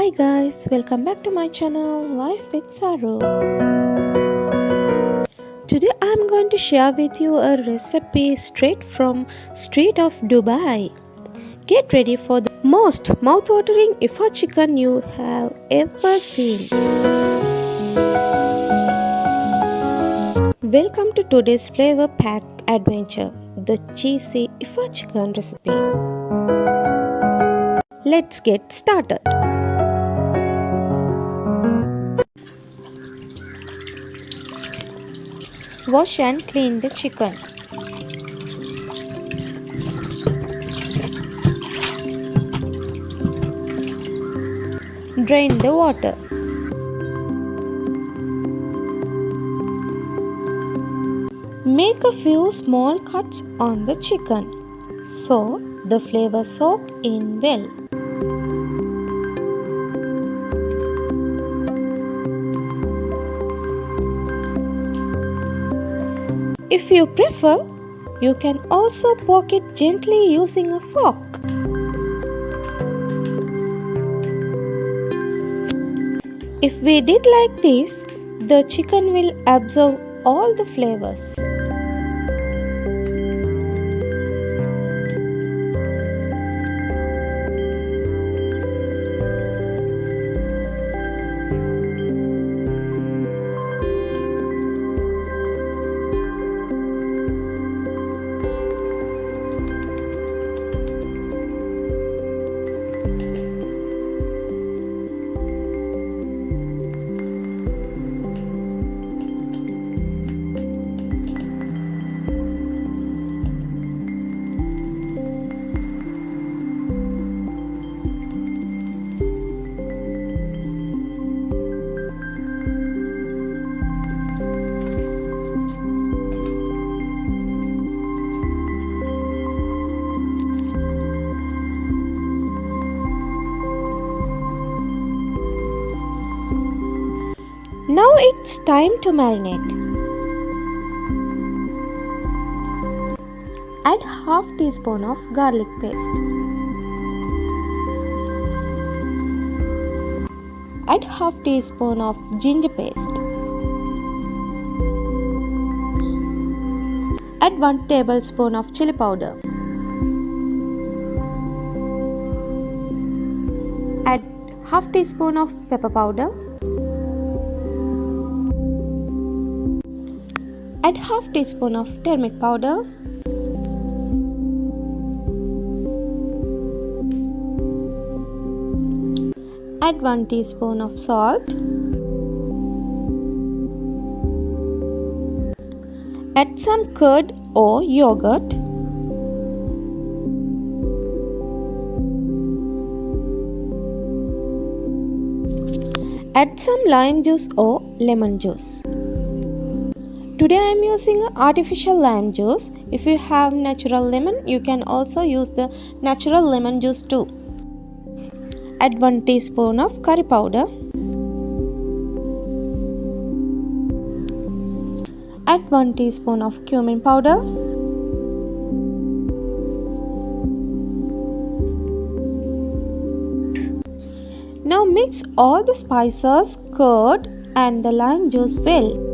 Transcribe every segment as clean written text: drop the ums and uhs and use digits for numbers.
Hi guys, welcome back to my channel Life with Sarooh. Today I'm going to share with you a recipe straight from street of Dubai. Get ready for the most mouth-watering Iffa chicken you have ever seen. Welcome to today's flavor-packed adventure, the cheesy Iffa chicken recipe. Let's get started. Wash and clean the chicken. Drain the water. Make a few small cuts on the chicken so the flavor soak in well. If you prefer, you can also poke it gently using a fork. If we did like this, the chicken will absorb all the flavors. Now it's time to marinate. Add half teaspoon of garlic paste. Add half teaspoon of ginger paste. Add 1 tablespoon of chili powder. Add half teaspoon of pepper powder. Add half teaspoon of turmeric powder. Add 1 teaspoon of salt. Add some curd or yogurt. Add some lime juice or lemon juice. Today I am using artificial lime juice. If you have natural lemon, you can also use the natural lemon juice too. Add 1 teaspoon of curry powder. Add 1 teaspoon of cumin powder. Now mix all the spices, curd and the lime juice well.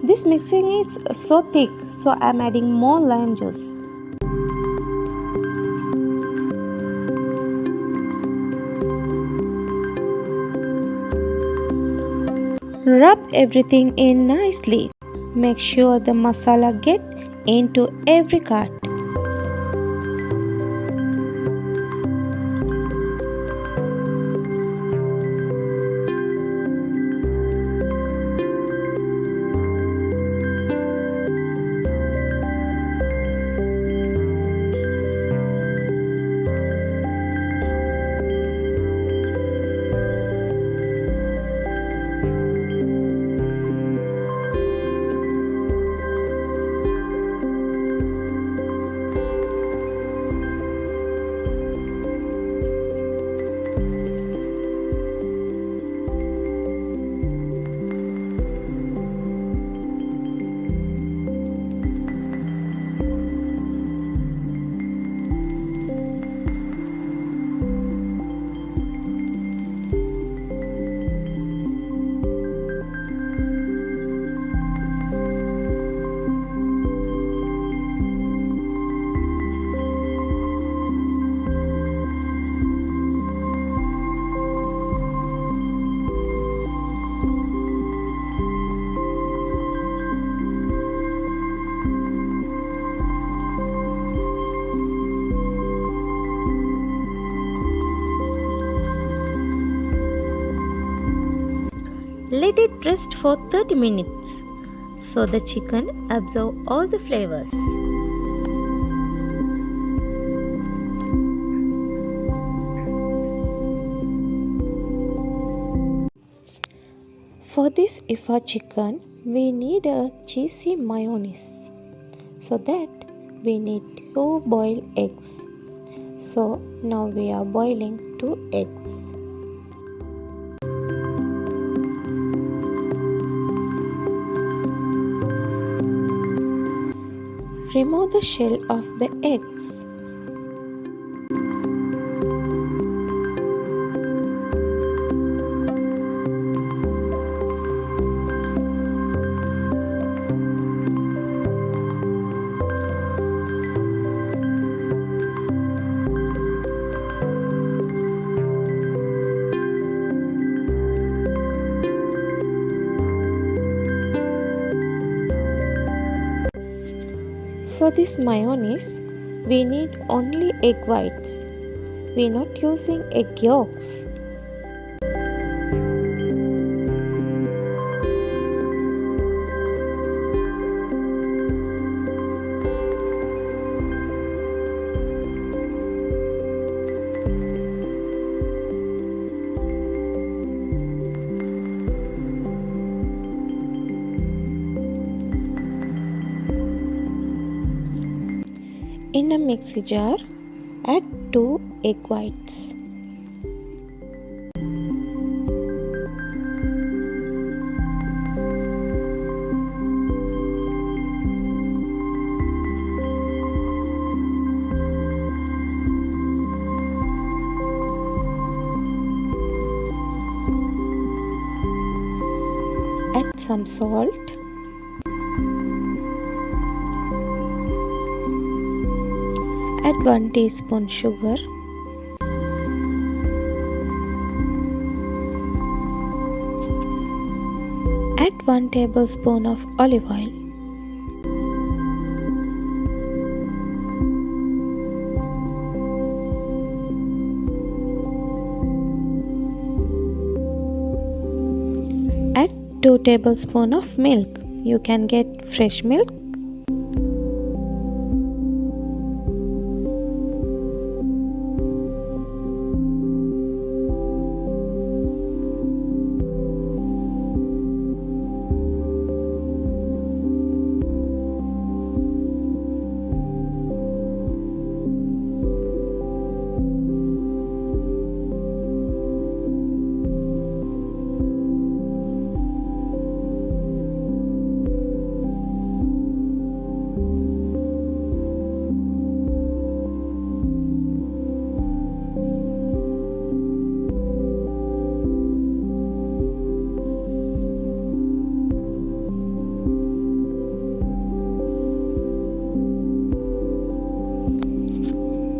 This mixing is so thick, so I am adding more lime juice. Rub everything in nicely. Make sure the masala get into every cut. at rest for 30 minutes so the chicken absorbs all the flavors. For this Iffa chicken, we need a cheesy mayonnaise. So that we need 2 boiled eggs. So now we are boiling 2 eggs. Remove the shell of the eggs. For this mayonnaise, we need only egg whites. We are not using egg yolks. In a mixing jar, add 2 egg whites. Add some salt. Add 1 teaspoon sugar. Add 1 tablespoon of olive oil. Add 2 tablespoons of milk. You can get fresh milk.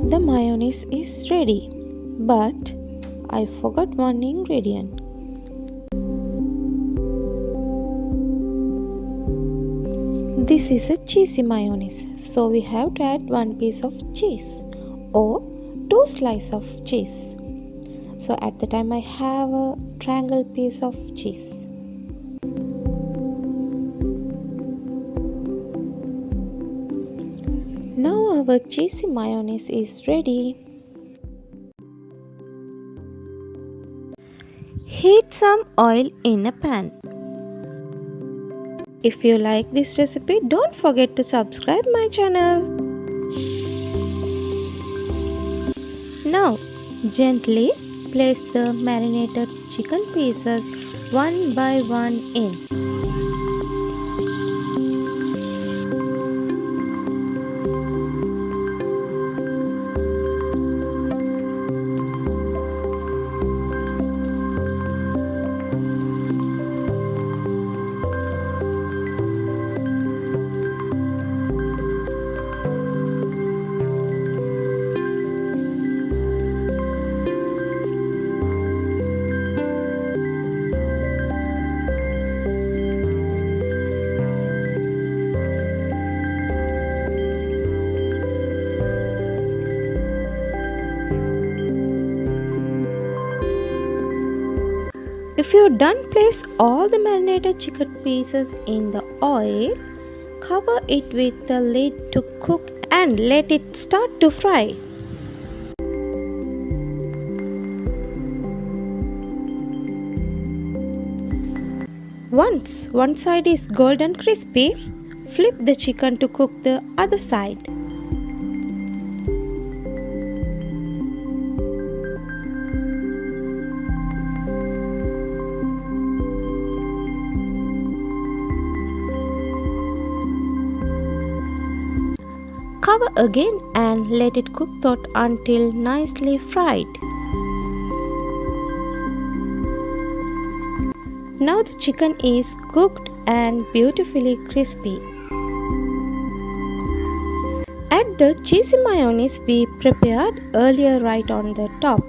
The mayonnaise is ready, but I forgot one ingredient. This is a cheesy mayonnaise, so we have to add 1 piece of cheese or 2 slices of cheese. So at the time I have a triangle piece of cheese. Now our cheesy mayonnaise is ready. Heat some oil in a pan. If you like this recipe, don't forget to subscribe my channel. Now gently place the marinated chicken pieces one by one in. If you're done Place all the marinated chicken pieces in the oil. Cover it with the lid to cook and let it start to fry. Once one side is golden crispy, flip the chicken to cook the other side. Cover again and let it cook until nicely fried. Now the chicken is cooked and beautifully crispy. Add the cheesy mayonnaise we prepared earlier right on the top.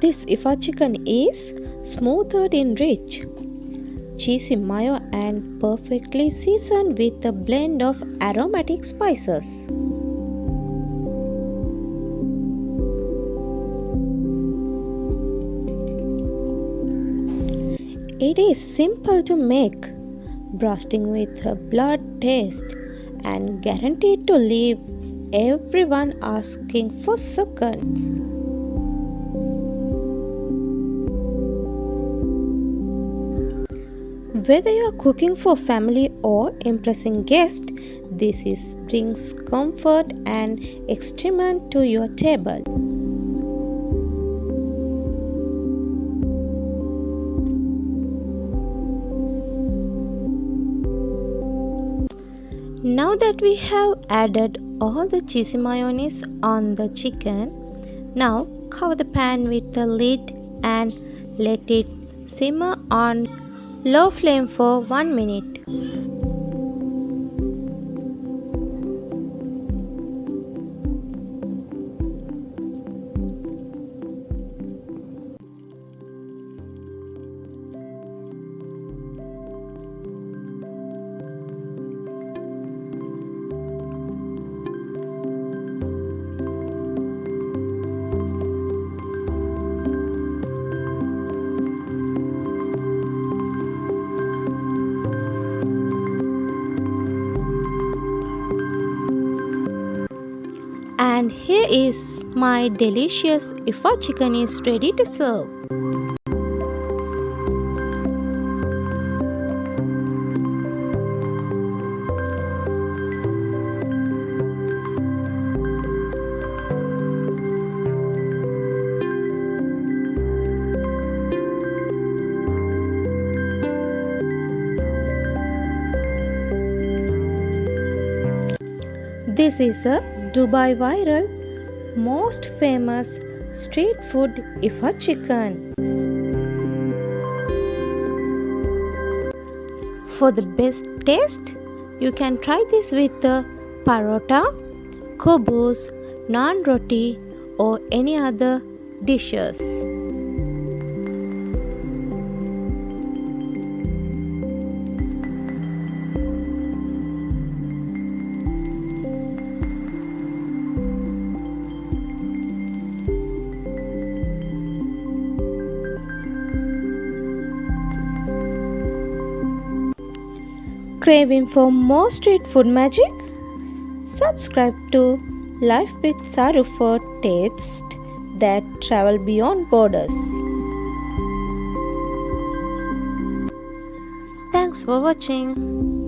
This Iffa chicken is smoothed and rich, cheesy mayo and perfectly seasoned with a blend of aromatic spices. It is simple to make, bursting with a blood taste and guaranteed to leave everyone asking for seconds. Whether you are cooking for family or impressing guests, this brings comfort and excitement to your table. Now that we have added all the cheesy mayonnaise on the chicken, now cover the pan with the lid and let it simmer on low flame for 1 minute. And here is my delicious Iffa chicken is ready to serve. This is a Dubai viral, most famous street food Iffa chicken. For the best taste, you can try this with the parota, kubus, naan roti or any other dishes. Craving for more street food magic? Subscribe to Life with Sarooh for tastes that travel beyond borders. Thanks for watching.